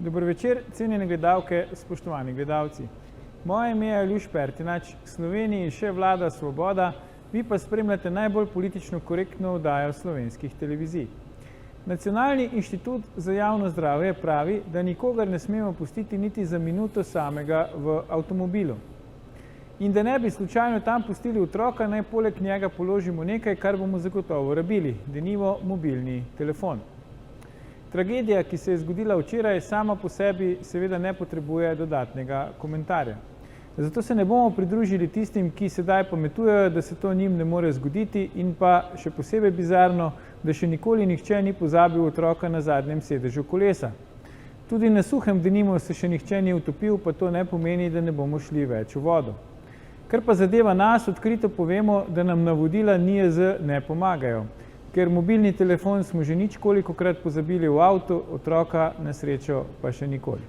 Dober večer, cenjene gledalke, spoštovani gledalci. Moje ime je Aljuš Pertinač, Sloveniji še vlada svoboda, vi pa spremljate najbolj politično korektno oddajo slovenskih televizij. Nacionalni inštitut za javno zdravje pravi, da nikogar ne smemo pustiti niti za minuto samega v avtomobilu. In da ne bi slučajno tam pustili otroka, naj poleg njega položimo nekaj, kar bomo zagotovo rabili, denimo mobilni telefon. Tragedija, ki se je zgodila včeraj, sama po sebi seveda ne potrebuje dodatnega komentarja. Zato se ne bomo pridružili tistim, ki sedaj pametujejo, da se to njim ne more zgoditi in pa še posebej bizarno, da še nikoli nihče ni pozabil otroka na zadnjem sedežu kolesa. Tudi na suhem denimo se še nihče ni utopil, pa to ne pomeni, da ne bomo šli več v vodo. Ker pa zadeva nas, odkrito povemo, da nam navodila NIJZ ne pomagajo. Ker mobilni telefon smo že ničkolikokrat pozabili v avtu, otroka na srečo pa še nikoli.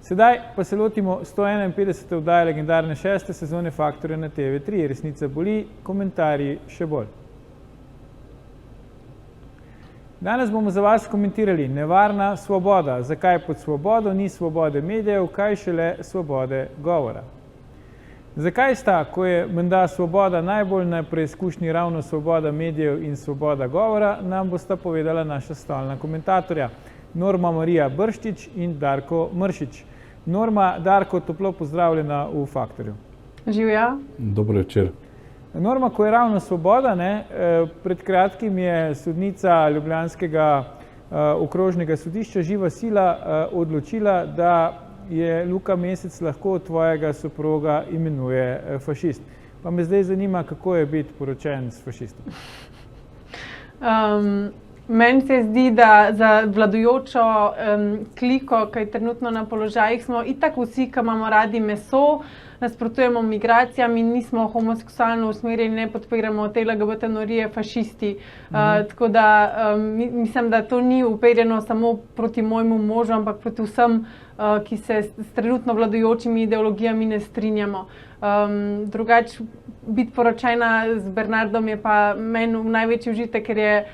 Sedaj pa se lotimo 151. oddaje legendarne 6. sezone Faktorja na TV3. Resnica boli, komentarji še bolj. Danes bomo za vas komentirali nevarna svoboda, zakaj pod svobodo ni svobode medijev, kaj šele svobode govora. Zakaj sta, ko je menda svoboda najbolj na preizkušnji ravno svoboda medijev in svoboda govora, nam bosta povedala naša stalna komentatorja, Norma Marija Brščič in Darko Mršič. Norma, Darko, toplo pozdravljena v Faktorju. Živja. Dobro večer. Norma, ko je ravno svoboda, pred kratkim je sodnica ljubljanskega okrožnega sodišča Živa sila odločila, da je Luka Mesec lahko tvojega soproga imenuje fašist. Pa me zdaj zanima, kako je biti poročen s fašistom. Meni se zdi, da za vladajočo kliko, ki je trenutno na položajih, smo itak vsi, ki imamo radi meso, nasprotujemo migracijam in nismo homoseksualno usmerjeni, ne podpiramo te LGBT norije fašisti. Tako da mislim, da to ni uperjeno samo proti mojemu možu, ampak proti vsem, ki se s trenutno vladajočimi ideologijami ne strinjamo. Drugače, biti poročena z Bernardom je pa meni največji užitek, ker je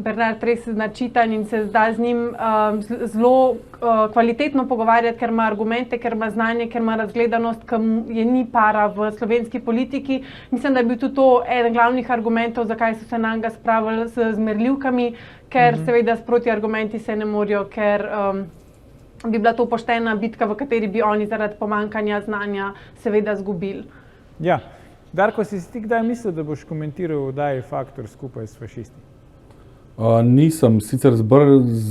Bernard res načitan in se da z njim zelo kvalitetno pogovarjati, ker ima argumente, ker ima znanje, ker ima razgledanost, ki je ni para v slovenski politiki. Mislim, da je bil tudi to eden glavnih argumentov, zakaj so se nanj spravili z zmerljivkami, ker seveda s protiargumenti se ne morajo, ker bi bila to poštena bitka, v kateri bi oni zaradi pomanjkanja znanja seveda izgubili. Ja. Darko, si ti kdaj mislil, da boš komentiral oddaji Faktor skupaj s fašisti? Nisem, sicer z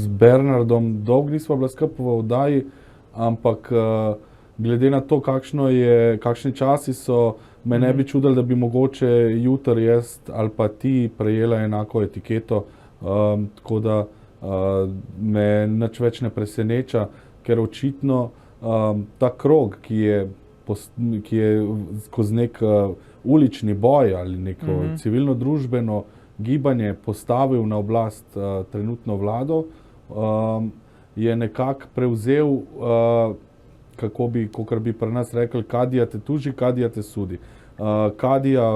Bernardom dolgo nisva bila skupaj v oddaji, ampak glede na to, kakšni časi so, me ne bi čudili, da bi mogoče jutri jaz ali pa ti prejela enako etiketo, tako da me nič več ne preseneča, ker očitno ta krog, ki je skozi nek ulični boj ali neko civilno-družbeno gibanje postavil na oblast trenutno vlado, je nekako prevzel, kakor bi pri nas rekli, kadija te tuži, kadija te sudi. Kadija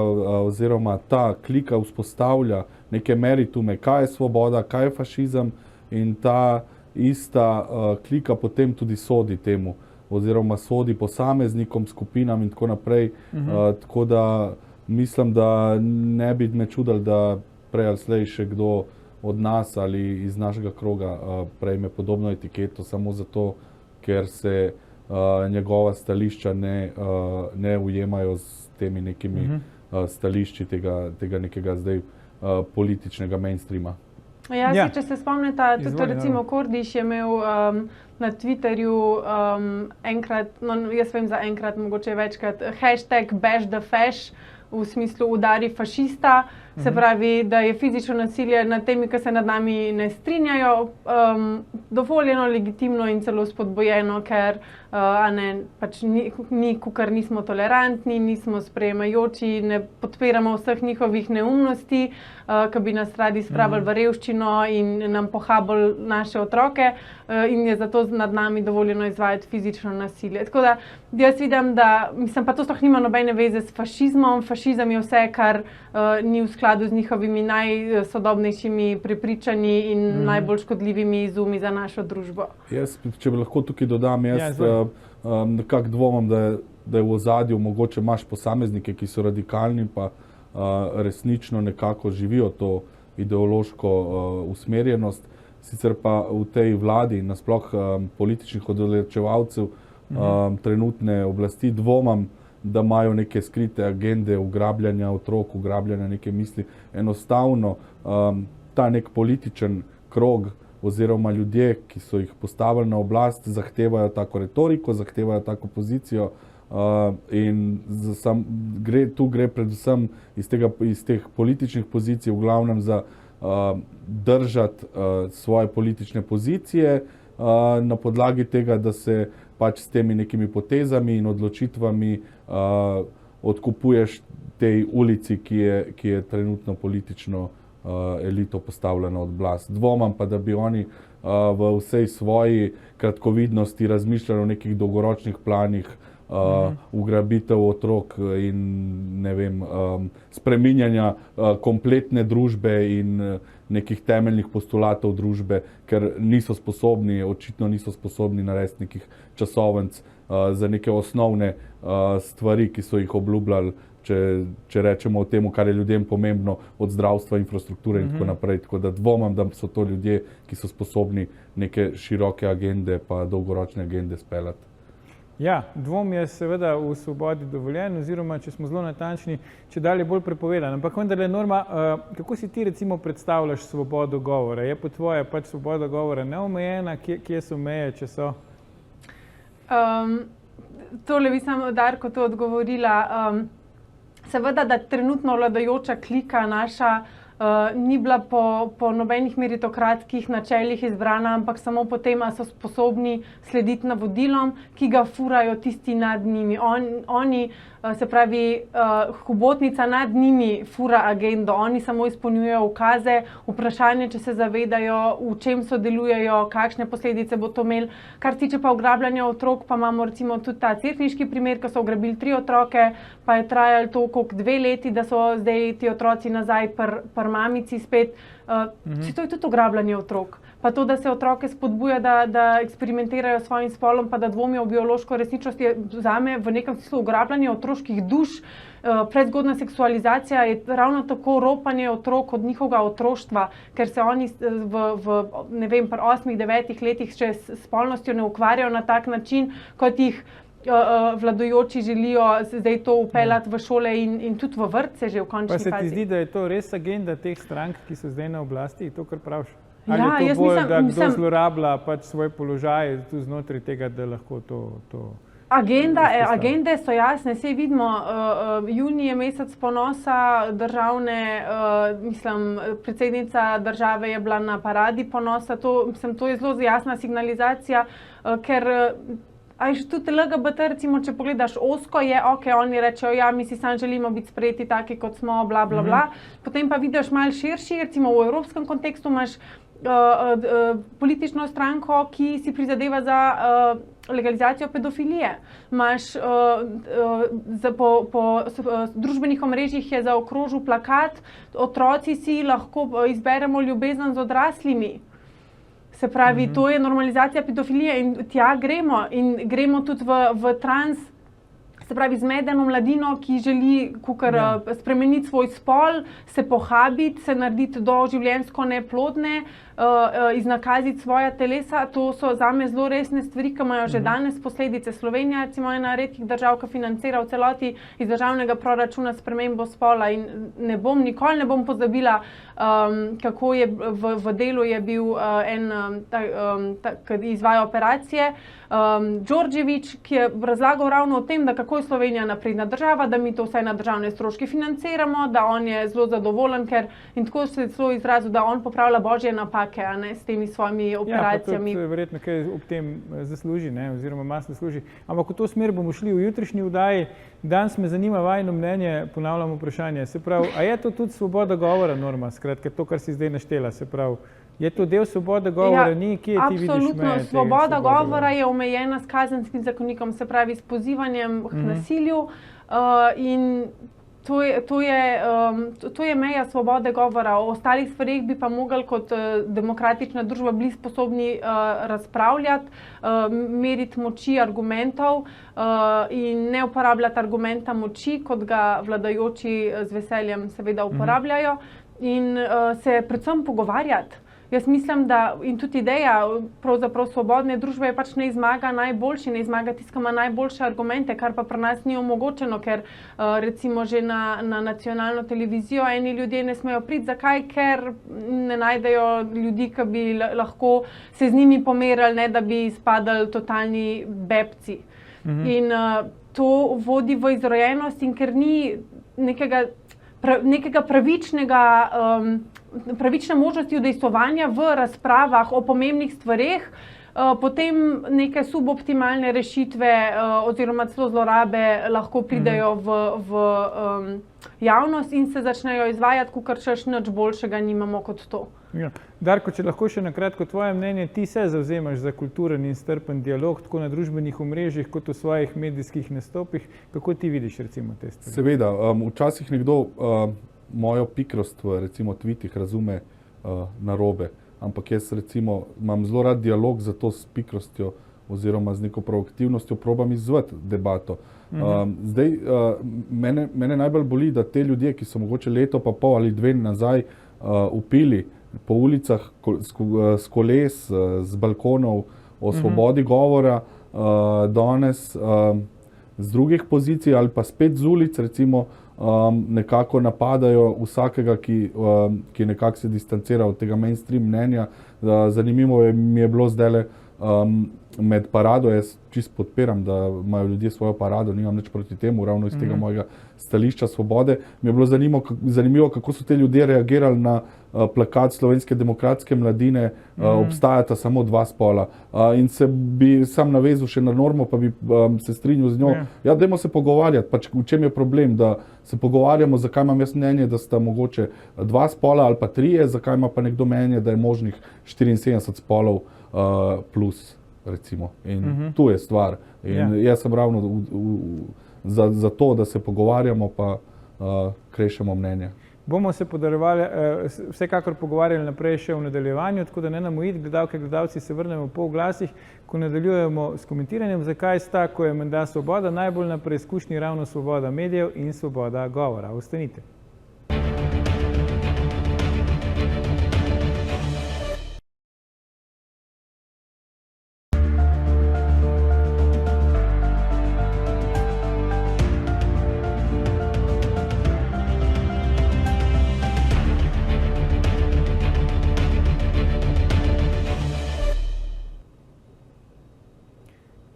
oziroma ta klika vzpostavlja neke meritume, kaj je svoboda, kaj je fašizem, in ta ista klika potem tudi sodi temu, oziroma sodi posameznikom, skupinam in tako naprej. Tako da mislim, da ne bi me čudili, da prej ali slej še kdo od nas ali iz našega kroga prejme podobno etiketo, samo zato, ker se njegova stališča ne ujemajo s temi nekimi stališči tega nekega zdaj političnega mainstreama. Ja, če se spomnite, tudi recimo Kordiš je imel na Twitterju enkrat, no jaz vem za enkrat, mogoče večkrat, hashtag bash the fash, v smislu udari fašista, se pravi, da je fizično nasilje nad temi, ki se nad nami ne strinjajo, dovoljeno, legitimno in celo spodbojeno, ker pač ni, kakor nismo tolerantni, nismo sprejemajoči, ne podpiramo vseh njihovih neumnosti, ki bi nas radi spravili v revščino in nam pohabili naše otroke, in je zato nad nami dovoljeno izvajati fizično nasilje. Tako da jaz vidim, da, mislim, pa to sploh nima nobene veze s fašizmom. Fašizem je vse, kar ni v skladu z njihovimi najsodobnejšimi prepričanji in najbolj škodljivimi izumi za našo družbo. Jaz, če bi lahko tukaj dodam, Ja, nekako dvomim, da je v ozadju, mogoče imaš posameznike, ki so radikalni, pa resnično nekako živijo to ideološko usmerjenost. Sicer pa v tej vladi, nasploh političnih odločevalcev trenutne oblasti, dvomim, da imajo neke skrite agende ugrabljanja otrok, ugrabljanja neke misli. Enostavno ta nek političen krog oziroma ljudje, ki so jih postavili na oblast, zahtevajo tako retoriko, zahtevajo tako pozicijo in tu gre predvsem iz teh političnih pozicij v glavnem za držati svoje politične pozicije na podlagi tega, da se pač s temi nekimi potezami in odločitvami odkupuješ tej ulici, ki je trenutno politično elito postavljena od oblast. Dvomam pa, da bi oni v vsej svoji kratkovidnosti razmišljali o nekih dolgoročnih planih ugrabitev otrok in ne vem, spreminjanja kompletne družbe in nekih temeljnih postulatov družbe, ker očitno niso sposobni narediti nekih časovnic za neke osnovne stvari, ki so jih obljubljali, če rečemo o tem, kar je ljudem pomembno, od zdravstva, infrastrukture in tako naprej. Tako da dvomim, da so to ljudje, ki so sposobni neke široke agende pa dolgoročne agende speljati. Ja, dvom je seveda v svobodi dovoljen, oziroma, če smo zelo natančni, če dalje bolj prepovedan. Ampak vendarle, Norma, kako si ti recimo predstavljaš svobodo govora? Je po tvoje pač svoboda govora neomejena? Kje so meje, če so? Tole bi samo Darko to odgovorila. Seveda, da trenutno vladajoča klika naša ni bila po nobenih meritokratskih načelih izbrana, ampak samo po tem, a so sposobni slediti navodilom, ki ga furajo tisti nad njimi. Oni, se pravi, hobotnica nad njimi fura agendo, oni samo izpolnjujejo ukaze, vprašanje, če se zavedajo, v čem sodelujejo, kakšne posledice bo to imelo. Kar se tiče pa ugrabljanja otrok, pa imamo recimo tudi ta cerkniški primer, ko so ugrabili 3 otroke, pa je trajalo to koliko 2 leti, da so zdaj ti otroci nazaj pri mamici spet. To je tudi ugrabljanje otrok. Pa to, da se otroke spodbuja, da eksperimentirajo s svojim spolom, pa da dvomijo v biološko resničnost, je zame v nekem smislu ugrabljanje otroških duš. Predzgodna seksualizacija je ravno tako ropanje otrok od njihovega otroštva, ker se oni pri 8-9 letih še s spolnostjo ne ukvarjajo na tak način, kot jih vladajoči želijo zdaj to upeljati v šole in tudi v vrtce že v končni fazi. Pa se ti zdi, da je to res agenda teh strank, ki so zdaj na oblasti, to, kar praviš? Ali Ja, je jaz to bolj, mislim- da kdo mislim- zlorablja pač svoj položaj tu znotraj tega, da lahko to... Agende so jasne, saj vidimo, junij je mesec ponosa državne, predsednica države je bila na paradi ponosa, to je zelo jasna signalizacija, ker tudi LGBT, recimo, če pogledaš ozko, je ok, oni rečejo, ja, mi si samo želimo biti sprejeti taki, kot smo, bla, bla, bla. Potem pa vidiš malo širši, recimo v evropskem kontekstu imaš politično stranko, ki si prizadeva za legalizacijo pedofilije. Imaš po družbenih omrežjih je zaokrožil plakat, otroci si lahko izberemo ljubezen z odraslimi. Se pravi, to je normalizacija pedofilije in tja gremo. In gremo tudi v trans, se pravi, zmedeno mladino, ki želi spremeniti svoj spol, se pohabiti, se narediti doživljenjsko neplodne, iznakaziti svoja telesa. To so zame zelo resne stvari, ki imajo že danes posledice. Slovenija je ena redkih držav, ki financira v celoti iz državnega proračuna spremembo spola in nikoli ne bom pozabila, kako je v Delu je bil ki izvaja operacije, Đorđević, ki je razlagal ravno o tem, da kako je Slovenija napredna država, da mi to vse na državne stroške financiramo, da on je zelo zadovoljen, in tako se je celo izrazil, da on popravlja božje napake, a ne, s temi svojimi operacijami. Ja, pa tudi verjetno kaj ob tem zasluži, ne, oziroma mas zasluži. Ampak v to smer bomo šli v jutrišnji vdaji. Danes me zanima vajino mnenje, ponavljam vprašanje. Se pravi, a je to tudi svoboda govora, Norma? Skratka, to, kar si zdaj naštela, se pravi, je to del svobode govora? Ni, kje ti vidiš meje? Absolutno, svoboda govora je omejena s kazenskim zakonikom, se pravi s pozivanjem k nasilju in to je meja svobode govora. O ostalih stvareh bi pa mogli kot demokratična družba bili sposobni razpravljati, meriti moči argumentov in ne uporabljati argumenta moči, kot ga vladajoči z veseljem seveda uporabljajo, in se predvsem pogovarjati. Jaz mislim, da in tudi ideja pravzaprav svobodne družbe je pač ne zmaga najboljši, ne zmaga tisti, ki ima najboljše argumente, kar pa pri nas ni omogočeno, ker recimo že na nacionalno televizijo eni ljudje ne smejo priti. Zakaj? Ker ne najdejo ljudi, ki bi lahko se z njimi pomerili, ne da bi izpadali totalni bebci. In to vodi v izrojenost, in ker ni nekega pravične možnosti udejstvovanja v razpravah o pomembnih stvareh, potem neke suboptimalne rešitve oziroma celo zlorabe lahko pridejo v javnost in se začnejo izvajati, kakor češ nič boljšega nimamo kot to. Ja. Darko, če lahko še na kratko tvoje mnenje, ti se zavzemaš za kulturen in strpen dialog, tako na družbenih omrežjih, kot v svojih medijskih nastopih. Kako ti vidiš recimo te stvari? Seveda, včasih nekdo mojo pikrost v recimo tweetih razume narobe, ampak jaz recimo imam zelo rad dialog, zato s pikrostjo oziroma z neko proaktivnostjo probam izzvati debato. Zdaj, mene najbolj boli, da te ljudje, ki so mogoče leto pa pol ali dve nazaj vpili po ulicah s koles, z balkonov o svobodi govora, danes z drugih pozicij ali pa spet z ulic recimo nekako napadajo vsakega, ki nekako se distancira od tega mainstream mnenja. Zanimivo mi je bilo zdajle med parado, jaz čisto podpiram, da imajo ljudje svojo parado, nimam nič proti temu, ravno iz tega mojega stališča svobode. Mi je bilo zanimivo, kako so te ljudje reagirali na plakat Slovenske demokratske mladine, obstajata samo dva spola. In se bi sam navezal še na normo, pa bi se strinjal z njo. Ja, dajmo se pogovarjati, pač v čem je problem, da se pogovarjamo, zakaj imam jaz mnenje, da sta mogoče dva spola ali pa trije, zakaj ima pa nekdo mnenje, da je možnih 74 spolov plus, recimo. In tu je stvar. In jaz sem ravno za to, da se pogovarjamo, pa krešemo mnenja. Bomo se vsekakor pogovarjali naprej še v nadaljevanju, tako da ne nam uiti, gledalke, gledalci, se vrnemo po oglasih, ko nadaljujemo s komentiranjem, zakaj sta, ko je menda svoboda, najbolj na preizkušnji ravno svoboda medijev in svoboda govora. Ostanite.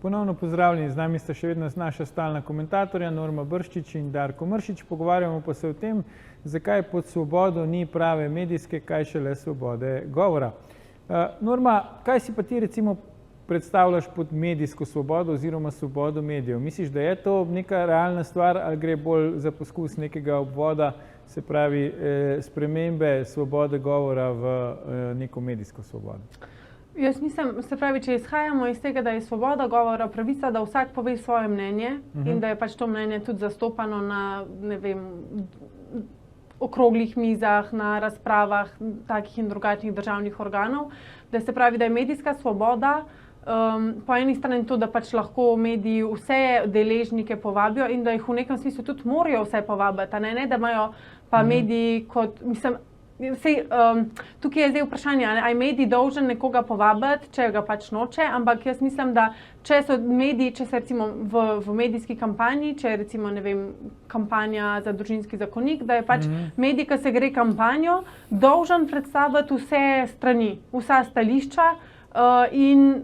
Ponovno pozdravljeni, z nami sta še vedno naša stalna komentatorja Norma Brščič in Darko Mršič. Pogovarjamo pa se o tem, zakaj pod svobodo ni prave medijske, kaj šele svobode govora. Norma, kaj si pa ti recimo predstavljaš pod medijsko svobodo oziroma svobodo medijev? Misliš, da je to neka realna stvar ali gre bolj za poskus nekega obvoda, se pravi spremembe svobode govora v neko medijsko svobodo? Jaz mislim, se pravi, če izhajamo iz tega, da je svoboda govora pravica, da vsak pove svoje mnenje in da je pač to mnenje tudi zastopano na, ne vem, okroglih mizah, na razpravah takih in drugačnih državnih organov, da se pravi, da je medijska svoboda po eni strani to, da pač lahko mediji vse deležnike povabijo in da jih v nekem smislu tudi morajo vse povabiti, ne da imajo pa mediji kot, mislim, tukaj je zdaj vprašanje, ali je medij dolžen nekoga povabiti, če ga pač noče, ampak jaz mislim, da če so mediji, če se recimo v medijski kampanji, če je recimo, ne vem, kampanja za družinski zakonik, da je pač medij, ki se gre kampanjo, dolžen predstaviti vse strani, vsa stališča in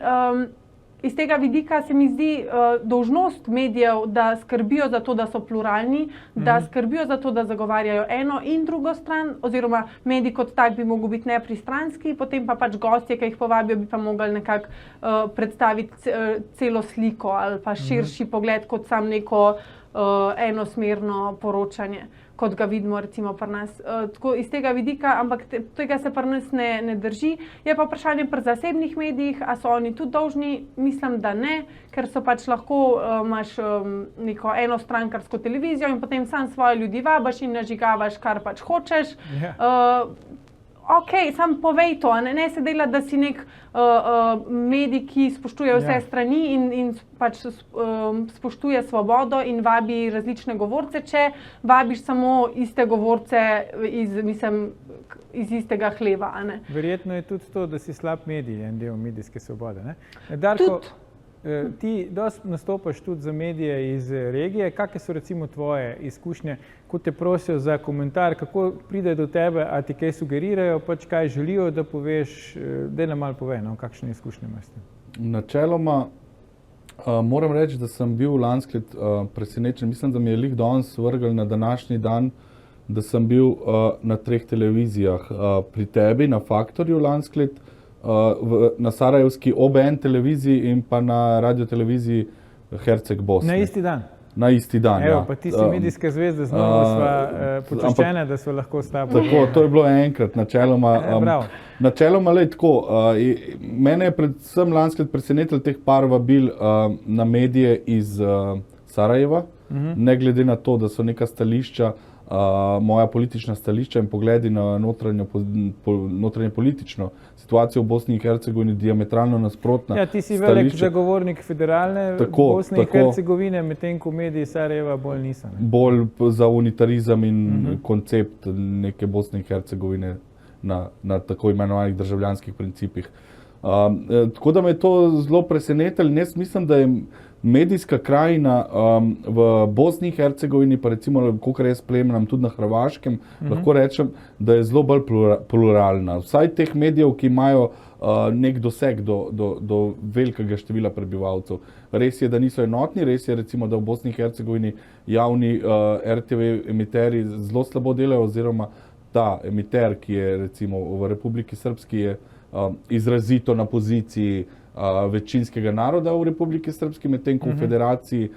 iz tega vidika se mi zdi dolžnost medijev, da skrbijo za to, da so pluralni, da skrbijo za to, da zagovarjajo eno in drugo stran, oziroma medij kot tak bi mogel biti nepristranski, potem pa pač gostje, ki jih povabijo, bi pa mogli nekako predstaviti celo sliko ali pa širši pogled kot sam neko enosmerno poročanje. kot ga vidimo recimo pri nas. Tako iz tega vidika, ampak tega se pri nas ne drži. Je pa vprašanje pri zasebnih medijih, a so oni tudi dolžni? Mislim, da ne, ker so pač lahko, imaš neko enostrankarsko televizijo in potem sam svoje ljudi vabaš in nažigavaš, kar pač hočeš. Ok, sam povej to, ne se dela, da si nek medij, ki spoštuje vse strani in pač spoštuje svobodo in vabi različne govorce, če vabiš samo iste govorce iz istega hleva. A ne? Verjetno je tudi to, da si slab medij, en del medijske svobode. Ne? Darko, ti dosti nastopaš tudi za medije iz regije. Kakšne so recimo tvoje izkušnje, ko te prosijo za komentar, kako pride do tebe, a ti kaj sugerirajo, pač kaj želijo, da poveš, daj nam malo povej, no, kakšne izkušnje imaš ti? Načeloma moram reči, da sem bil lansko leto presenečen. Mislim, da mi je lih danes vrgel na današnji dan, da sem bil na 3 televizijah. Pri tebi, na Faktorju lansko leto, na sarajevski OBN televiziji in pa na radioteleviziji Herceg Bosne. Na isti dan? Na isti dan, Evo, pa ti si medijska zvezda, znova sva počaščene, da sva lahko s tabo. Tako, to je bilo enkrat, načeloma. Načeloma, tako, mene je predvsem lansko leto presenetilo teh par vabil na medije iz Sarajeva, ne glede na to, da so neka stališča, moja politična stališča in pogledi na notranje politično situacijo v Bosni in Hercegovini diametralno nasprotna. Ja, ti si velik zagovornik federalne Bosne in Hercegovine, medtem ko mediji Sarajeva bolj niso. Bolj za unitarizem in koncept neke Bosne in Hercegovine na tako imenovanih državljanskih principih. Tako da me je to zelo presenetilo. Jaz mislim, da je medijska krajina v Bosni in Hercegovini, pa recimo, kolikor jaz spremljam tudi na Hrvaškem, lahko rečem, da je zelo bolj pluralna. Vsaj teh medijev, ki imajo nek doseg do velikega števila prebivalcev. Res je, da niso enotni, res je recimo, da v Bosni in Hercegovini javni RTV emiteri zelo slabo delajo, oziroma ta emiter, ki je recimo v Republiki Srpski, je izrazito na poziciji večinskega naroda v Republiki Srpski, medtem ko v federaciji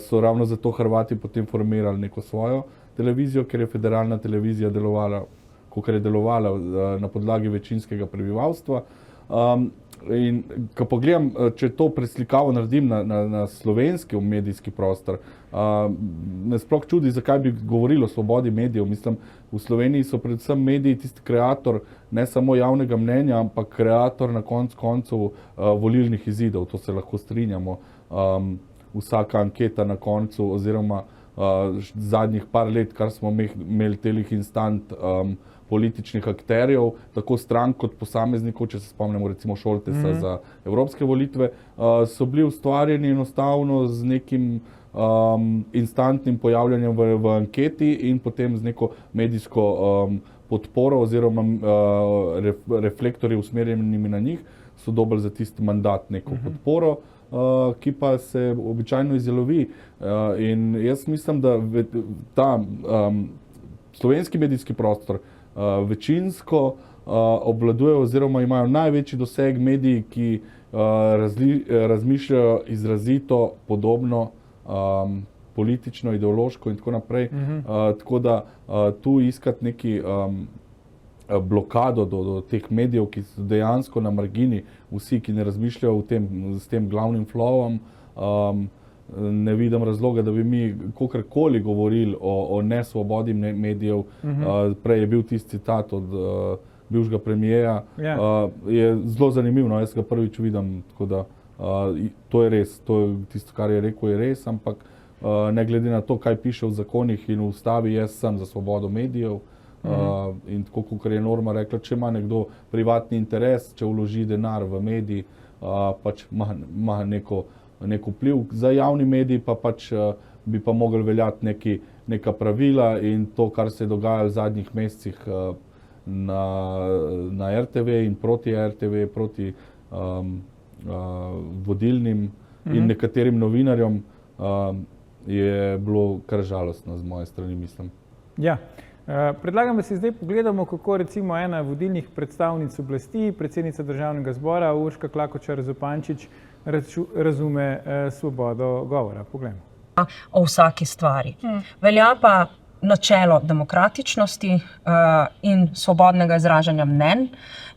so ravno zato Hrvati potem formirali neko svojo televizijo, ker je federalna televizija delovala, kakor je delovala na podlagi večinskega prebivalstva. In ko pogledam, če to preslikavo naredim na slovenski medijski prostor, me sploh čudi, zakaj bi govorili o svobodi medijev. Mislim, v Sloveniji so predvsem mediji tisti kreator ne samo javnega mnenja, ampak kreator na koncu volilnih izidov. To se lahko strinjamo. Vsaka anketa na koncu oziroma zadnjih par let, kar smo imeli telih instant političnih akterjev, tako strank kot posameznikov, če se spomnimo recimo Šoltesa za evropske volitve, so bili ustvarjeni enostavno z nekim instantnim pojavljanjem v anketi in potem z neko medijsko podporo oziroma reflektorji usmerjenimi na njih so dobili za tisti mandat neko podporo, ki pa se običajno izjalovi. In jaz mislim, da ta slovenski medijski prostor večinsko obvladujejo oziroma imajo največji doseg mediji, ki razmišljajo izrazito podobno, politično, ideološko in tako naprej. Tako da tu iskati neki blokado do teh medijev, ki so dejansko na margini, vsi, ki ne razmišljajo s tem glavnim flowom, ne vidim razloga, da bi mi kakorkoli govorili o nesvobodi medijev. Prej je bil tisti citat od bivšega premijera. Je zelo zanimiv, jaz ga prvič vidim, tako da to je res, tisto, kar je rekel, je res, ampak ne glede na to, kaj piše v zakonih in v ustavi, jaz sem za svobodo medijev. In tako, kot je Norma rekla, če ima nekdo privatni interes, če vloži denar v medij, pač ima neko vpliv. Za javni medij pa pač bi pa mogli veljati neka pravila in to, kar se je dogajalo v zadnjih mesecih na RTV in proti RTV, proti vodilnim in nekaterim novinarjem, je bilo kar žalostno z moje strani, mislim. Ja. Predlagam, da si zdaj pogledamo, kako recimo ena vodilnih predstavnic oblasti, predsednica Državnega zbora Urška Klakočar Zupančič, razume svobodo govora. Poglejmo. O vsaki stvari. Velja pa načelo demokratičnosti in svobodnega izražanja mnenj.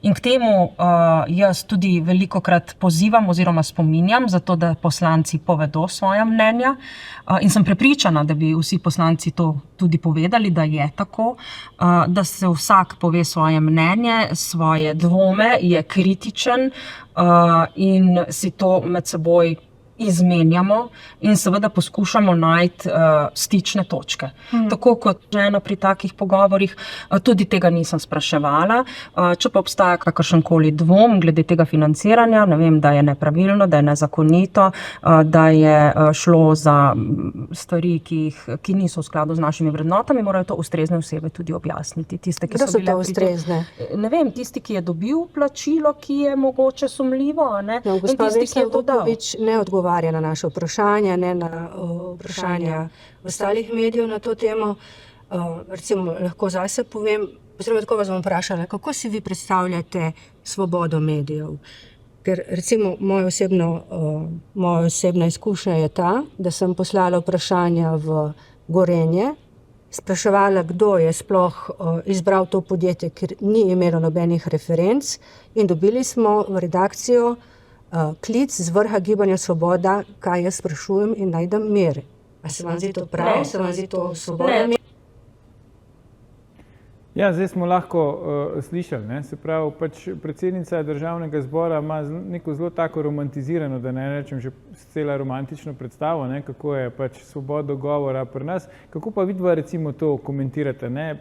In k temu jaz tudi velikokrat pozivam oziroma spominjam, zato da poslanci povedo svoja mnenja. In sem prepričana, da bi vsi poslanci to tudi povedali, da je tako, da se vsak pove svoje mnenje, svoje dvome, je kritičen in si to med seboj izmenjamo in seveda poskušamo najti stične točke. Tako kot žena pri takih pogovorih, tudi tega nisem spraševala. Če pa obstaja kakršenkoli dvom glede tega financiranja, ne vem, da je nepravilno, da je nezakonito, da je šlo za stvari, ki niso v skladu z našimi vrednotami, morajo to ustrezne osebe tudi objasniti. Tiste, ki Kdo so to ustrezne? Ne vem, tisti, ki je dobil plačilo, ki je mogoče sumljivo, ne? No, In gospa tisti, ki Vesna je to dal. Vuković ne odgovarja na naše vprašanja, ne na vprašanja ostalih medijev na to temo. Recimo, lahko zase povem, oziroma tako vas bom vprašala, kako si vi predstavljate svobodo medijev? Ker recimo moja osebna izkušnja je ta, da sem poslala vprašanja v Gorenje, spraševala, kdo je sploh izbral to podjetje, ker ni imelo nobenih referenc, in dobili smo v redakcijo klic z vrha Gibanja Svoboda, kaj jaz sprašujem in najdem mir. A se vam zdi to prav? Se vam zdi to svoboda? Ja, zdaj smo lahko slišali, ne? Se pravi, pač predsednica Državnega zbora ima neko zelo tako romantizirano, da ne rečem že cela romantično predstavo, ne? Kako je pač svobodo govora pri nas. Kako pa vidva recimo to komentirate, ne?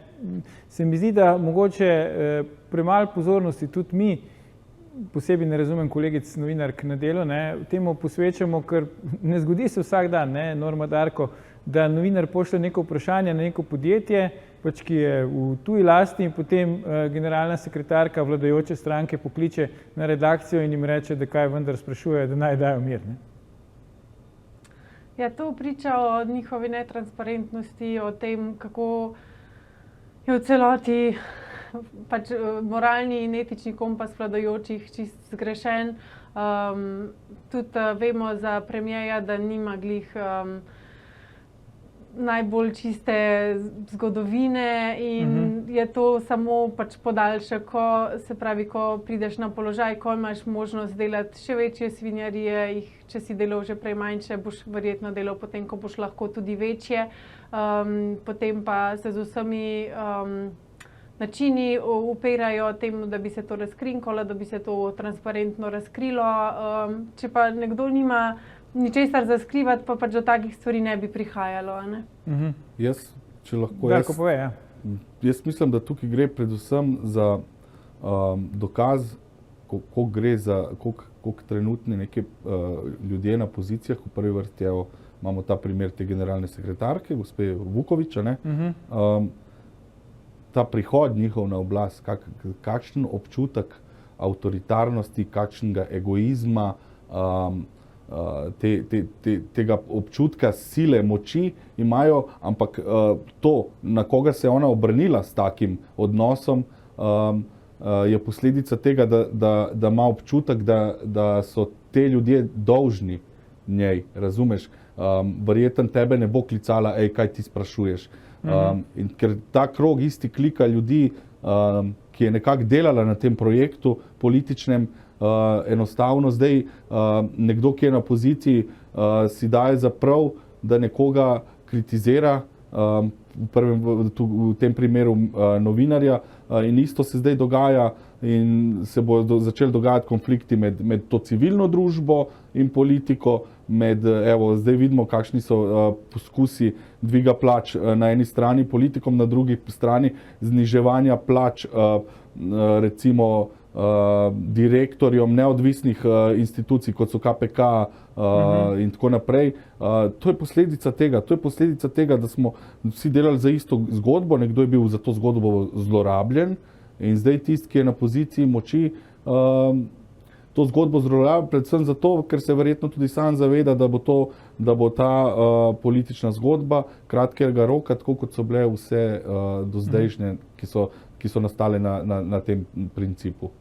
Se mi zdi, da mogoče premalo pozornosti tudi mi, posebej ne razumem kolegic novinark na Delu, ne, temu posvečamo, ker ne zgodi se vsak dan, ne, Norma Darko, da novinar pošlje neko vprašanje na neko podjetje, pač ki je v tuji lasti, in potem generalna sekretarka vladajoče stranke pokliče na redakcijo in jim reče, da kaj vendar sprašuje, da naj dajo mir. Ne? Ja, to priča o njihovi netransparentnosti, o tem, kako je v celoti pač moralni in etični kompas vladajočih čist zgrešen. Tudi vemo za premierja, da nima glih najbolj čiste zgodovine in je to samo pač podaljšek, ko prideš na položaj, ko imaš možnost delati še večje svinjarije, če si delal že prej manjše, boš verjetno delal potem, ko boš lahko tudi večje. Potem pa se z vsemi načini upirajo temu, da bi se to razkrinkalo, da bi se to transparentno razkrilo. Če pa nekdo nima ničesar za skrivati, pa pač do takih stvari ne bi prihajalo. Ne? Jaz, če lahko Darko pove, ja. Jaz mislim, da tukaj gre predvsem za dokaz, koliko gre za, koliko trenutni neki ljudje na pozicijah, v prvi vrsti imamo ta primer te generalne sekretarke, gospe Vukovića, ne? Ta prihod njihov na oblast, kakšen občutek avtoritarnosti, kakšnega egoizma, tega občutka sile, moči imajo, ampak to, na koga se je ona obrnila s takim odnosom, je posledica tega, da ima občutek, da so te ljudje dolžni njej, razumeš? Verjetno tebe ne bo klicala, kaj ti sprašuješ. In ker ta krog isti klika ljudi, ki je nekako delala na tem projektu političnem, enostavno zdaj nekdo, ki je na poziciji, si daje za prav, da nekoga kritizira, v tem primeru novinarja, in isto se zdaj dogaja in se bodo začeli dogajati konflikti med to civilno družbo in politiko, zdaj vidimo, kakšni so poskusi dviga plač na eni strani politikom, na drugi strani zniževanja plač recimo direktorjem neodvisnih institucij, kot so KPK in tako naprej. To je posledica tega, da smo vsi delali za isto zgodbo, nekdo je bil za to zgodbo zlorabljen in zdaj tisti, ki je na poziciji moči, to zgodbo zlorablja, predvsem zato, ker se verjetno tudi sam zaveda, da bo ta politična zgodba kratkega roka, tako kot so bile vse dozdajšnje, ki so nastale na tem principu.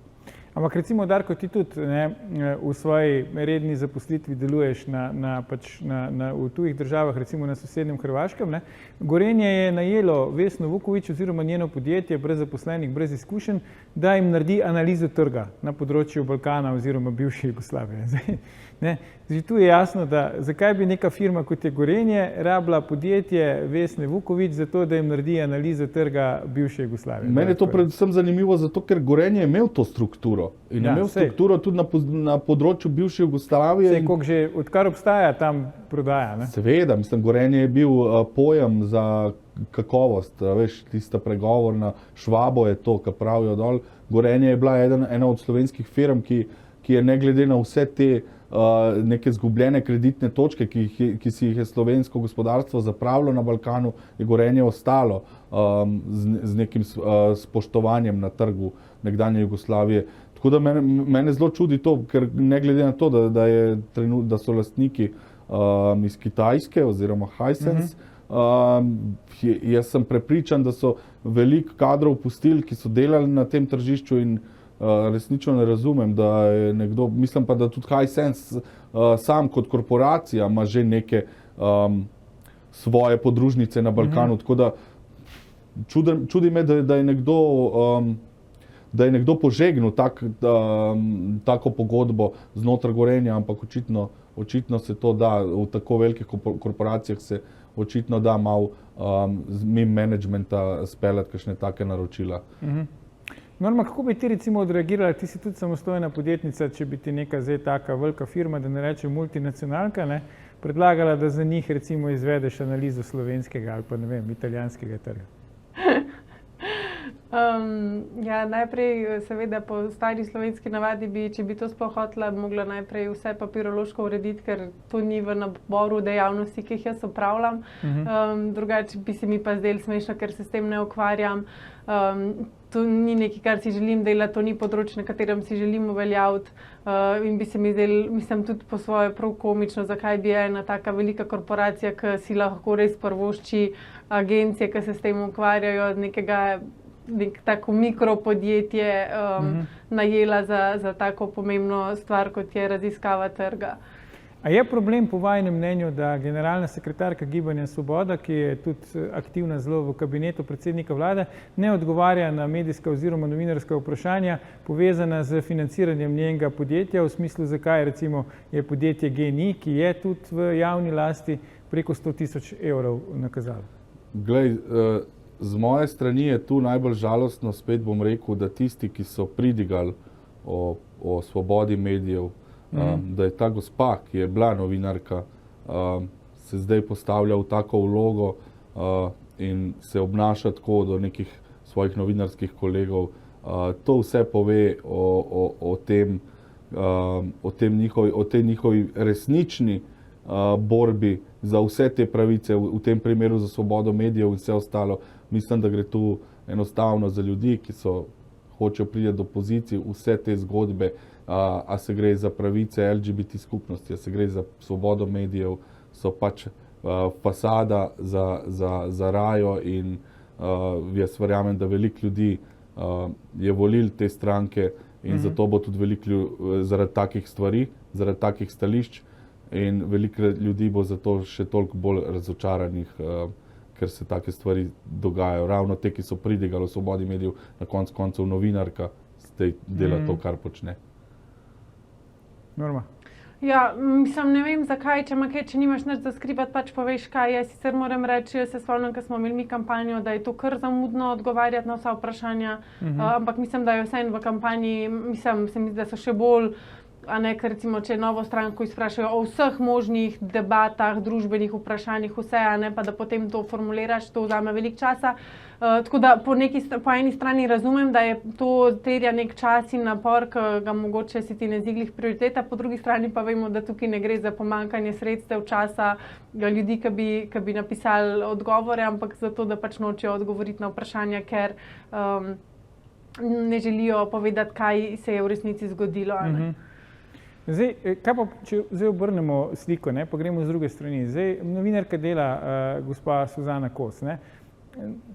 Ampak recimo, Darko, ti tudi v svoji redni zaposlitvi deluješ v tujih državah, recimo na sosednjem Hrvaškem. Gorenje je najelo Vesno Vuković oziroma njeno podjetje brez zaposlenih, brez izkušenj, da jim naredi analizo trga na področju Balkana oziroma bivše Jugoslavije. Zdaj, tu je jasno, da zakaj bi neka firma kot je Gorenje rabila podjetje Vesne Vuković za to, da jim naredi analizo trga bivše Jugoslavije. Meni je to predvsem zanimivo zato, ker Gorenje je imel to strukturo in je imel strukturo tudi na področju bivše Jugoslavije. Sej, koliko že odkar obstaja, tam prodaja. Ne? Seveda, mislim, Gorenje je bil pojem za kakovost, veš, tista pregovorna, Švabo je to, kar pravijo dol. Gorenje je bila ena od slovenskih firm, ki je ne glede na vse te neke zgubljene kreditne točke, ki si jih je slovensko gospodarstvo zapravilo na Balkanu, je Gorenje ostalo z nekim spoštovanjem na trgu nekdanje Jugoslavije. Tako da mene zelo čudi to, ker ne glede na to, da so lastniki iz Kitajske oziroma Hisense, jaz sem prepričan, da so veliko kadrov pustili, ki so delali na tem tržišču in resnično ne razumem, da je nekdo, mislim pa, da tudi Hisense sam kot korporacija ima že neke svoje podružnice na Balkanu, tako da čudi me, da je nekdo požegnil tako pogodbo znotraj Gorenja, ampak očitno se to da, v tako velikih korporacijah se očitno da malo mimo menedžmenta speljati kakšne take naročila. Norma, kako bi ti recimo odreagirala, ti si tudi samostojna podjetnica, če bi ti neka zdaj taka velika firma, da ne reče multinacionalka, predlagala, da za njih recimo izvedeš analizo slovenskega ali pa ne vem, italijanskega trga? Najprej seveda po stari slovenski navadi bi, če bi to sploh hotela, mogla najprej vse papirološko urediti, ker to ni v naboru dejavnosti, ki jih jaz opravljam. Drugače bi se mi pa zdelo smešno, ker se s tem ne ukvarjam. To ni nekaj, kar si želim delati, to ni področje, na katerem si želim uveljaviti. In bi se mi zdelo, mislim, tudi po svoje prav komično, zakaj bi ena taka velika korporacija, ki si lahko res prvošči agencije, ki se s tem ukvarjajo, nek tako mikropodjetje najela za tako pomembno stvar, kot je raziskava trga. A je problem po vajinem mnenju, da generalna sekretarka Gibanja Svoboda, ki je tudi aktivna zelo v kabinetu predsednika vlade, ne odgovarja na medijska oziroma novinarska vprašanja povezana z financiranjem njenega podjetja, v smislu, zakaj recimo je podjetje GEN-I, ki je tudi v javni lasti, preko 100 000 evrov nakazalo? Glej, z moje strani je tu najbolj žalostno, spet bom rekel, da tisti, ki so pridigali o svobodi medijev, da je ta gospa, ki je bila novinarka, se zdaj postavlja v tako vlogo in se obnaša tako do nekih svojih novinarskih kolegov. To vse pove o tej njihovi resnični borbi za vse te pravice, v tem primeru za svobodo medijev in vse ostalo. Mislim, da gre tu enostavno za ljudi, ki hočejo priti do pozicij, vse te zgodbe, a se gre za pravice LGBT skupnosti, a se gre za svobodo medijev, so pač fasada za rajo in jaz verjamem, da veliko ljudi je volil te stranke in zato bo tudi veliko zaradi takih stvari, zaradi takih stališč in veliko ljudi bo zato še toliko bolj razočaranih, ker se take stvari dogajajo. Ravno te, ki so pridigali o svobodi medijev, na koncu koncev novinarka zdaj dela to, kar počne. Norma. Ja, mislim, ne vem zakaj, če nimaš nič za skrivati, pač poveš, kaj je. Sicer moram reči, jaz se spomnim, ko smo imeli mi kampanjo, da je to kar zamudno odgovarjati na vsa vprašanja, ampak mislim, da je vseeno v kampanji, mislim, se mi zdi, da so še bolj, ker recimo, če novo stranko izprašajo o vseh možnih debatah, družbenih vprašanjih, vse, pa da potem to formuliraš, to vzame veliko časa. Tako da po eni strani razumem, da je to terja nek čas in napor, ki ga mogoče si ti ne zdi glih prioriteta, po drugi strani pa vemo, da tukaj ne gre za pomanjkanje sredstev, časa, ljudi, ki bi napisali odgovore, ampak zato, da pač nočejo odgovoriti na vprašanja, ker ne želijo povedati, kaj se je v resnici zgodilo. Zdaj, kaj pa, če zdaj obrnemo sliko, pa gremo z druge strani. Zdaj, novinarka dela gospa Suzana Kos.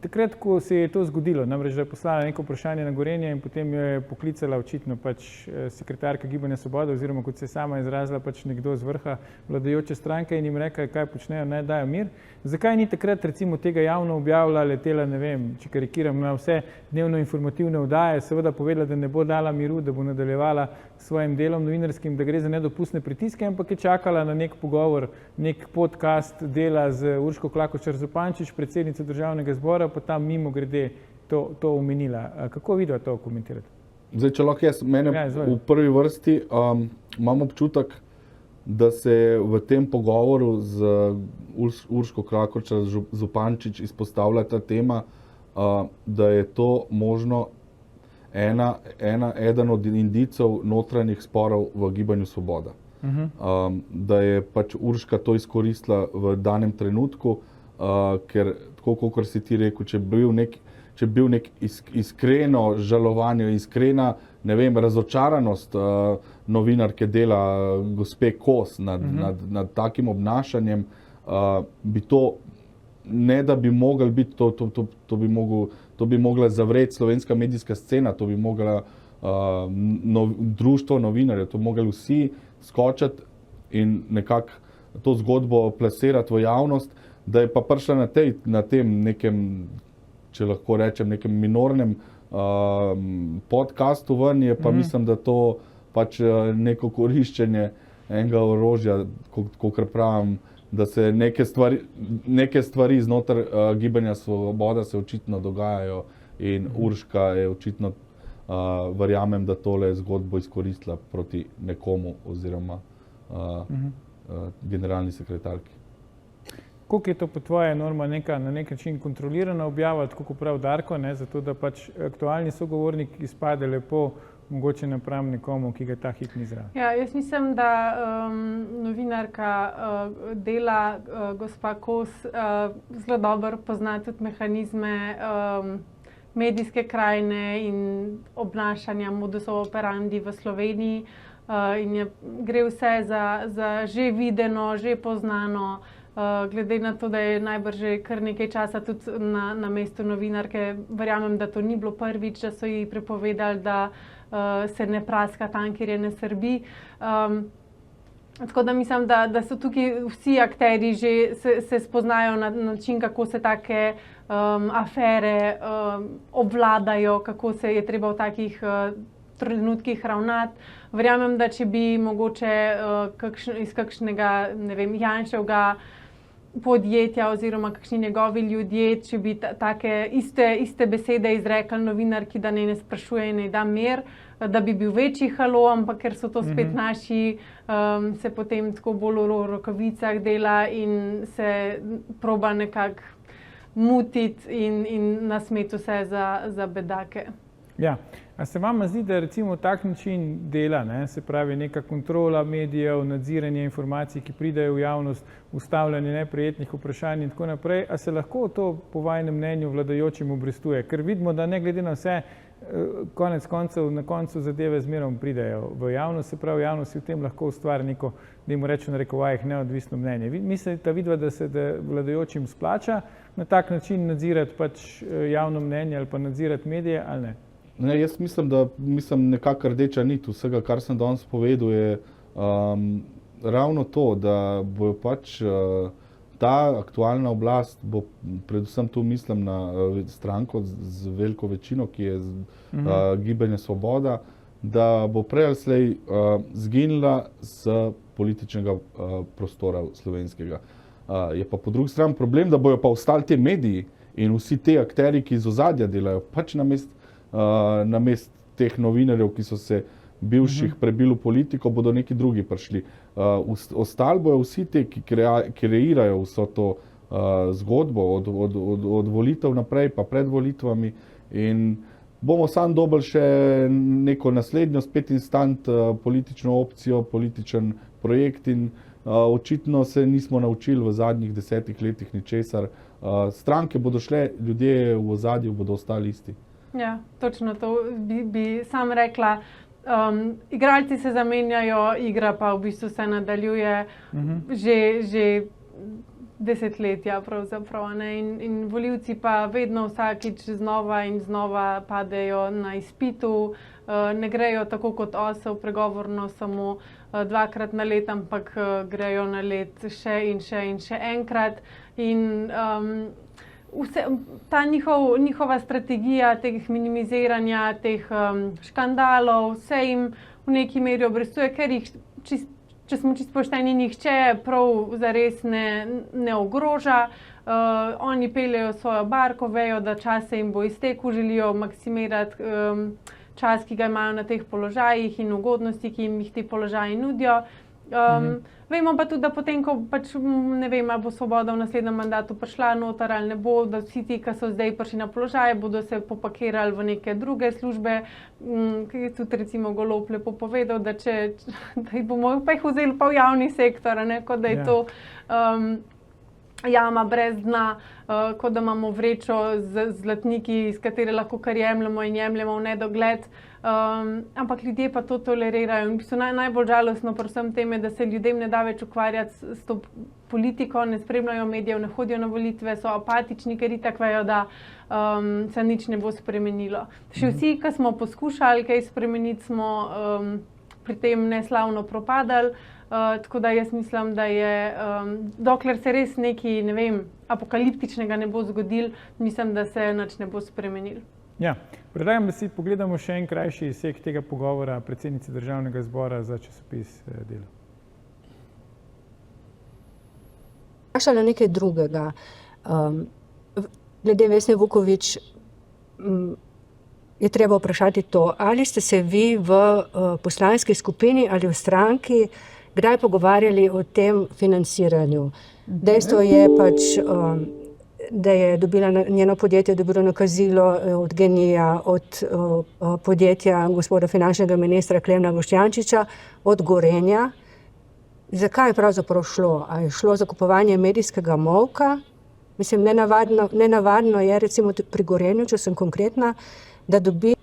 takrat, ko se je to zgodilo, namreč, da je poslala neko vprašanje na Gorenje in potem jo je poklicala očitno pač sekretarka Gibanja Svoboda oziroma, kot se je sama izrazila, pač nekdo z vrha vladajoče stranke in jim rekla, kaj počnejo, naj dajo mir. Zakaj ni takrat recimo tega javno objavila, letela, ne vem, če karikiram, na vse dnevno informativne oddaje, seveda povedala, da ne bo dala miru, da bo nadaljevala s svojim delom novinarskim, da gre za nedopustne pritiske, ampak je čakala na nek pogovor, nek podcast dela z Urško Klakočar Zupančič, predsednico Državnega zbora, pa tam mimo grede to omenila. Kako vidva to komentirate? Zdaj, če lahko jaz, v prvi vrsti imam občutek, da se v tem pogovoru z Urško Klakočar Zupančič izpostavlja ta tema, da je to možno eden od indicov notranjih sporov v Gibanju Svoboda. Da je pač Urška to izkoristila v danem trenutku, ker tako, kot si ti rekel, če bi bil nek iskreno žalovanje, iskrena, ne vem, razočaranost novinarke dela gospe Kos nad takim obnašanjem, bi to, ne da bi mogel biti, to bi mogla zavreti slovenska medijska scena, to bi mogla društvo novinarjev, to bi mogli vsi skočiti in nekako to zgodbo plasirati v javnost, da je pa prišla na tem nekem, če lahko rečem, nekem minornem podcastu ven, je pa mislim, da to pač neko koriščenje enega orožja, kakor pravim, da se neke stvari znotraj Gibanja Svoboda se očitno dogajajo in Urška je očitno, verjamem, da tole zgodbo izkoristila proti nekomu oziroma generalni sekretarki. Koliko je to po tvoje norma na nek način kontrolirana objava, tako kot pravi Darko, zato da pač aktualni sogovornik izpade lepo, mogoče napram nekomu, ki ga ta hit ni zraven? Ja, jaz mislim, da novinarka dela, gospa Kos, zelo dobro pozna tudi mehanizme medijske krajine in obnašanja modus operandi v Sloveniji in gre vse za že videno, že poznano. Glede na to, da je najbrž že kar nekaj časa tudi na mestu novinarke, verjamem, da to ni bilo prvič, da so ji prepovedali, da se ne praska tam, kjer je ne srbi. Tako da mislim, da so tukaj vsi akterji že se spoznajo na način, kako se take afere obvladajo, kako se je treba v takih trenutkih ravnati. Verjamem, da če bi mogoče iz kakšnega, ne vem, Janševega podjetja oziroma kakšni njegovi ljudje, če bi take iste besede izrekli novinarki, da ne sprašuje in ne da mir, da bi bil večji halo, ampak ker so to spet naši, se potem tako bolj v rokavicah dela in se proba nekako mutiti in nasmeti vse za bedake. Ja, a se vama zdi, da recimo tak način dela, se pravi neka kontrola medijev, nadziranje informacij, ki pridejo v javnost, ustavljanje neprijetnih vprašanj in tako naprej, a se lahko to po vajnem mnenju vladajočim obrestuje? Ker vidimo, da ne glede na vse, konec koncev, na koncu zadeve zmerom pridejo v javnost, se pravi javnost si v tem lahko ustvari neko, da jim rečem na rekovajih, neodvisno mnenje. Mislite vidva, da se vladajočim splača na tak način nadzirati pač javno mnenje ali pa nadzirati medije ali ne? Ne, jaz mislim, da nekako rdeča nit vsega, kar sem danes povedal, je ravno to, da bo pač ta aktualna oblast, bo predvsem tu mislim na stranko z veliko večino, ki je Gibanje Svoboda, da bo prej ali slej zginila z političnega prostora slovenskega. Je pa po drugi strani problem, da bojo pa ostali te mediji in vsi te akterji, ki iz ozadja delajo, pač namest teh novinarjev, ki so se bivših prebili v politiko, bodo neki drugi prišli. Ostali bojo vsi te, ki kreirajo vso to zgodbo od volitev naprej, pa pred volitvami in bomo sam dobili še neko naslednjo spet instant politično opcijo, političen projekt in očitno se nismo naučili v zadnjih 10 letih ničesar. Stranke bodo šle, ljudje v ozadju bodo ostali isti. Ja, točno to bi sam rekla. Igralci se zamenjajo, igra pa v bistvu se nadaljuje že desetletja pravzaprav, ne? In volivci pa vedno vsakič znova in znova padejo na izpitu, ne grejo tako kot osel pregovorno samo 2-krat na let, ampak grejo na let še in še enkrat. In ta njihova strategija teh minimiziranja, teh škandalov, vse jim v neki meri obrestuje, ker jih, če smo čisto pošteni, nihče prav zares ne ogroža. Oni peljejo svojo barko, vejo, da čas se jim bo iztekel, želijo maksimirati čas, ki ga imajo na teh položajih in ugodnosti, ki jim jih ti položaji nudijo. Vemo pa tudi, da potem, ko pač ne vem, ali bo Svoboda v naslednjem mandatu prišla noter ali ne bo, da vsi ti, ki so zdaj prišli na položaje, bodo se popakirali v neke druge službe, ki je tudi recimo Golob lepo povedal, da jih bomo pa jih vzeli pa v javni sektor, ne, kot da je to jama brez dna, kot da imamo vrečo z zlatniki, iz katere lahko kar jemljemo in jemljemo v nedogled. Ampak ljudje pa to tolerirajo. In v bistvu najbolj žalostno pri vsem tem je, da se ljudem ne da več ukvarjati s to politiko, ne spremljajo medijev, ne hodijo na volitve, so apatični, ker itak vejo, da se nič ne bo spremenilo. Še vsi, ki smo poskušali kaj spremeniti, smo pri tem neslavno propadali. Tako da jaz mislim, da je, dokler se res nekaj, ne vem, apokaliptičnega ne bo zgodil, mislim, da se nič ne bo spremenil. Ja, predlagam, da si pogledamo še en krajši izsek tega pogovora predsednice Državnega zbora za časopis Delo. Vprašala nekaj drugega. Glede Vesne Vuković je treba vprašati to, ali ste se vi v poslanski skupini ali v stranki kdaj pogovarjali o tem financiranju. Dejstvo je pač, da je dobila njeno podjetje dobilo nakazilo od GEN-I-ja, od podjetja gospoda finančnega ministra Klemna Boštjančiča, od Gorenja. Zakaj je pravzaprav šlo? A je šlo za kupovanje medijskega molka? Mislim, nenavadno je recimo pri Gorenju, če sem konkretna, da dobi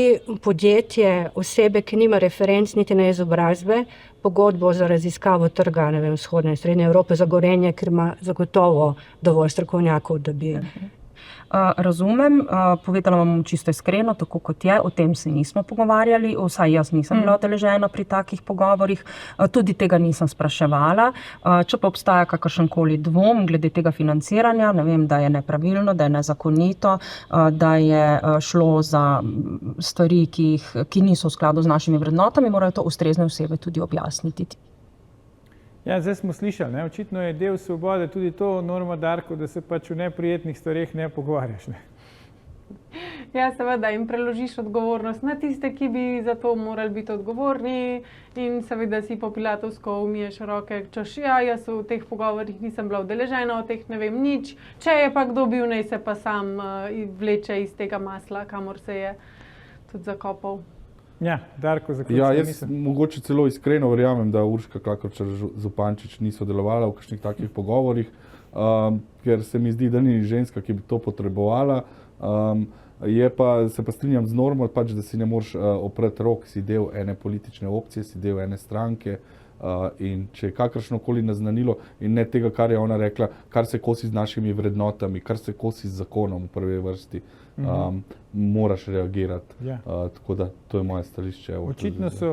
podjetje osebe, ki nima referenc niti na izobrazbe, pogodbo za raziskavo trga, ne vem, vzhodne in srednje Evrope za Gorenje, ker ima zagotovo dovolj strokovnjakov, da bi... Razumem, povedala vam čisto iskreno, tako kot je, o tem se nismo pogovarjali, vsaj jaz nisem bila udeležena pri takih pogovorih, tudi tega nisem spraševala. Če pa obstaja kakršenkoli dvom glede tega financiranja, ne vem, da je nepravilno, da je nezakonito, da je šlo za stvari, ki niso v skladu z našimi vrednotami, morajo to ustrezne osebe tudi objasniti. Ja, zdaj smo slišali, ne? Očitno je del Svobode tudi to, Norma Darko, da se pač v neprijetnih stvareh ne pogovarjaš. Ne? Ja, seveda, in preložiš odgovornost na tiste, ki bi za to morali biti odgovorni, in seveda si po pilatovsko umiješ roke, češ, ja, jaz v teh pogovorih nisem bila udeležena, o teh ne vem nič, če je pa kdo bil, naj se pa sam vleče iz tega masla, kamor se je tudi zakopal. Ja, Darko, zaključujem. Ja, jaz mogoče celo iskreno verjamem, da Urška Klakočar Zupančič ni sodelovala v kakšnih takih pogovorih, ker se mi zdi, da ni ženska, ki bi to potrebovala. Se pa strinjam z Normo, pač, da si ne moreš opreti rok, si del ene politične opcije, si del ene stranke, in če je kakršnokoli naznanilo in ne tega, kar je ona rekla, kar se kosi z našimi vrednotami, kar se kosi z zakonom v prvi vrsti, moraš reagirati. Ja. Tako da to je moje stališče. Očitno so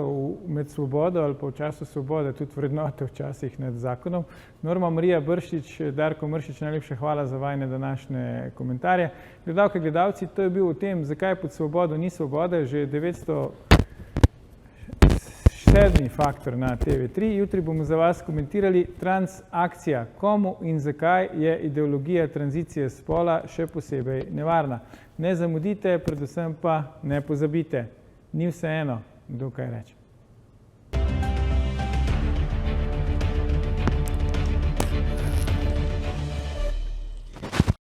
med Svobodo ali pa v času Svobode tudi vrednote včasih nad zakonom. Norma Marija Bršič, Darko Mršič, najlepša hvala za vajne današnje komentarje. Gledalke, gledalci, to je bil o tem, zakaj pod Svobodo ni svobode, že 907. faktor na TV3. Jutri bomo za vas komentirali transakcija, komu in zakaj je ideologija tranzicije spola še posebej nevarna. Ne zamudite, predvsem pa ne pozabite. Ni vseeno, kdo kaj reče.